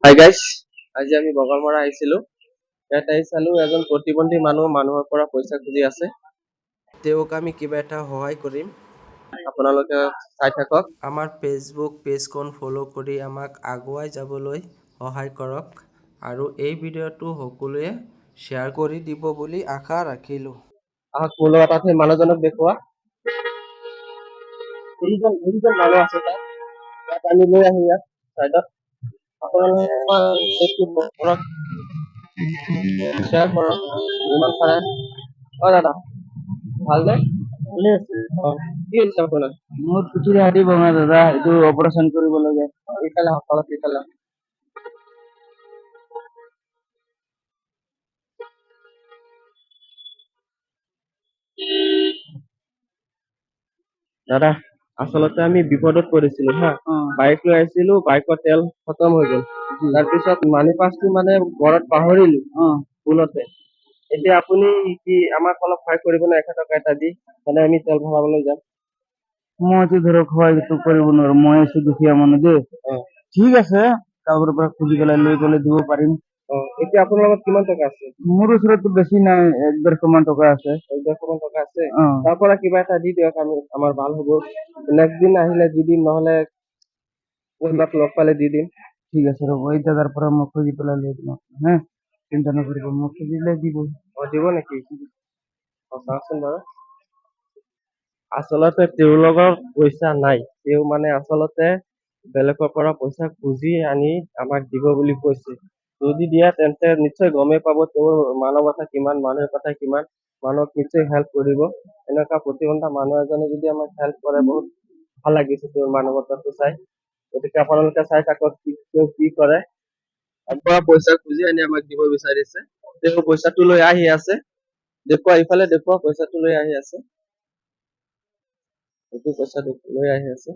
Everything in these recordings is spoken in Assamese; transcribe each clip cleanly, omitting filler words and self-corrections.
হাই গাইস, আজি আমি বগলমৰা আহিছিলো। ইয়াত আহি চালো এজন প্ৰতিবন্ধী মানুহৰ পৰা পইচা খুজি আছে। তেওঁক আমি কিবা এটা সহায় কৰিম, আপোনালোকে চাই থাকক। আমাৰ ফেচবুক পেজখন ফলো কৰি আমাক আগুৱাই যাবলৈ সহায় কৰক আৰু এই ভিডিঅ'টো সকলোৱে শ্বেয়াৰ কৰি দিব বুলি আশা ৰাখিলো। আহক মোৰ লগত আছে মানুহজনক দেখুওৱা। এইজন মানুহ আছে তাত আমি লৈ আহি ইয়াত চাইডত শ্বেয়াৰ কৰক যিমান পাৰে। দাদা ভালনে? কি হৈছে আপোনাৰ? মোৰ পিঠিৰ হাড়ি ভঙা দাদা, এইটো অপাৰেশ্যন কৰিব লাগে। ইফালে হওক ইফালে। দাদা আচলতে আমি বিপদত পৰিছিলো হা। বাইক লৈ আহিছিলো, বাইকৰ তেল খতম হৈ গ'ল। তাৰপিছত মানি পাছটো মানে ঘৰত পাহৰিলো ভুলতে। এতিয়া আপুনি কি আমাক অলপ সহায় কৰিব নে? 100 টকা এটা দি মানে আমি তেল ভৰাবলৈ যাম। মইতো ধৰক সহায়টো কৰিব নোৱাৰো, মই আছো দুখীয়া মানুহ দেই। ঠিক আছে, কাৰোবাৰ পৰা খুজি পেলাই লৈ গ'লে দিব পাৰিম। এতিয়া আপোনাৰ লগত কিমান টকা আছে? মোৰ ওচৰততো বেছি নাই, 150 মান টকা আছে। 150 মান টকা আছে? তাৰ পৰা কিবা এটা দি দিয়ক, আমাৰ ভাল হ'ব। নেক্সট দিন আহিলে দি দিম, নহলে কোনোবাক লগ পালে দি দিম। ঠিক আছে ৰ'ব, এই জাগাৰ পৰা মই খুজি পেলাই লৈ দিম হা, চিন্তা নকৰিব, মই খুজিলে দিব। দিব নেকি? চাওকচোন বাৰু। আচলতে তেওঁৰ লগত পইচা নাই, তেওঁ মানে আচলতে বেলেগৰ পৰা পইচা খুজি আনি আমাক দিব বুলি কৈছে। যদি দিয়া তেন্তে নিশ্চয় গমেই পাব তেওঁৰ মানৱতা কিমান, মানুহৰ কথা কিমান, মানুহক নিশ্চয় হেল্প কৰিব। এনেকুৱা প্ৰতিবন্ধা মানুহ এজনে যদি আমাক হেল্প কৰে, বহুত ভাল লাগিছে তেওঁৰ মানৱতাটো চাই। গতিকে আপোনালোকে চাই থাকক তেওঁ কি কৰে। পৰা পইচা খুজি আনি আমাক দিব বিচাৰিছে। তেওঁ পইচাটো লৈ আহি আছে, দেখুৱা ইফালে দেখুৱা, পইচাটো লৈ আহি আছে। এইটো পইচাটো লৈ আহি আছে।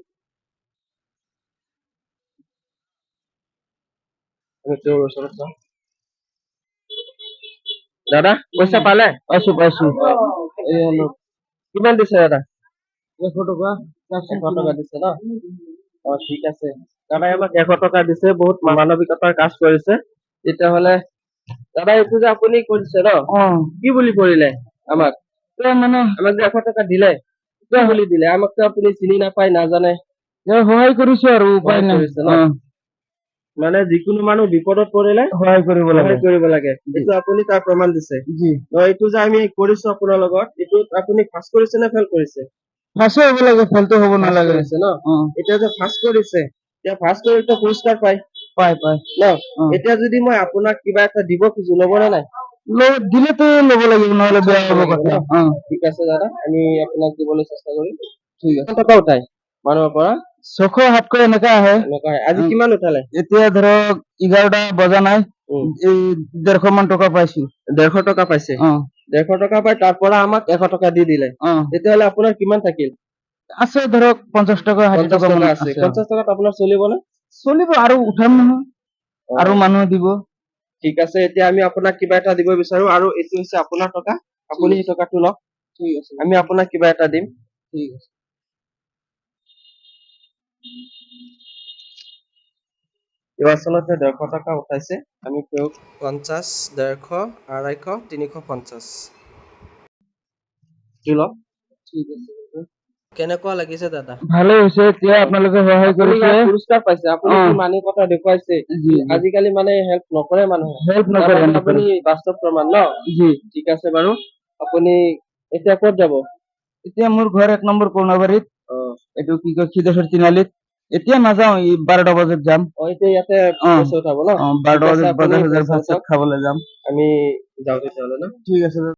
তেওঁৰ ওচৰত যাওঁ। দাদা পইচা পালে? পাইছো পাইছো। কিমান দিছে দাদা? 100 টকা। 100 টকা দিছে ন? ঠিক আছে। দাদাই আমাক 100 টকা দিছে, বহুত মানৱিকতাৰ কাজ কৰিছে। তেতিয়াহ'লে দাদা এইটো যে আপুনি কৰিছে ন, কি বুলি কৰিলে আমাক? মানে আমাক যে 100 টকা দিলে, কি বুলি দিলে? আমাকতো আপুনি চিনি নাপায়, নাজানে। সহায় কৰিছো আৰু উপায় নাই ন। মানে যিকোনো মানুহ বিপদত পৰিলে সহায় কৰিব লাগে। এইটো আপুনি তাৰ প্ৰমাণ দিছে। এইটো যে আমি কৰিছো আপোনাৰ লগত, এইটো আপুনি ফাৰ্ষ্ট কৰিছে নে ফেল কৰিছে? ফাৰ্ষ্ট হ'ব লাগে, ফেলটো হ'ব নালাগে ন। এতিয়া যে ফাৰ্ষ্ট কৰিছে, এতিয়া ফাৰ্ষ্ট কৰিলে পুৰস্কাৰ পায় ন। এতিয়া যদি মই আপোনাক কিবা এটা দিব খোজো, ল'ব নে নাই? দিলেতো ল'ব লাগিব, নহ'লে বেয়া হ'ব কথা। ঠিক আছে দাদা, আমি আপোনাক দিবলৈ চেষ্টা কৰিম। ঠিক আছে। টকা উঠাই মানুহৰ পৰা 600 700 এনেকা আহে। আজি কিমান উঠালে? এতিয়া ধৰক 11টা বজা নাই, এই 150 মান টকা পাইছো। 150 টকা পাইছে? 150 টকা পাই তাৰ পৰা আমাক 100 টকা দি দিলে। তেতিয়াহ'লে আপোনাৰ কিমান থাকিল? আছে ধৰক 50 টকা 60 টকা মান আছে। 50 টকাত আপোনাৰ চলিব নে? চলিব, আৰু উঠাম নহয়, আৰু মানুহ দিব। ঠিক আছে, এতিয়া আমি আপোনাক কিবা এটা দিব বিচাৰো, আৰু এইটো হৈছে আপোনাৰ টকা, আপুনি এই টকাটো লওক। ঠিক আছে, আমি আপোনাক কিবা এটা দিম। ঠিক আছে। তেওঁ আচলতে 150 টকা উঠাইছে, আমি তেওঁক 50, 150, 250, 350 লওক। ঠিক আছে। কেনেকুৱা লাগিছে দাদা? ভালে হৈছে। এতিয়া আপোনালোকে সহায় কৰিছে, পুৰস্কাৰ পাইছে, আপুনি কি মানৱতা দেখুৱাইছে। আজিকালি মানে হেল্প নকৰে মানুহে, আপুনি বাস্তৱ প্ৰমাণ ন। ঠিক আছে বাৰু, আপুনি এতিয়া ক'ত যাব? এতিয়া মোৰ ঘৰ 1 নম্বৰ কৰ্ণাবাৰীত, এইটো কি কয় সিদ্ধেশ্বৰ তিনিআলিত। এতিয়া নাযাওঁ, 12টা বজাত যাম। এতিয়া ইয়াতে পইচা উঠাব ন? 12টা বজাত বজাৰ চজাৰ ভাত চাত খাবলৈ যাম। আমি যাওঁ তেতিয়াহ'লে ন। ঠিক আছে।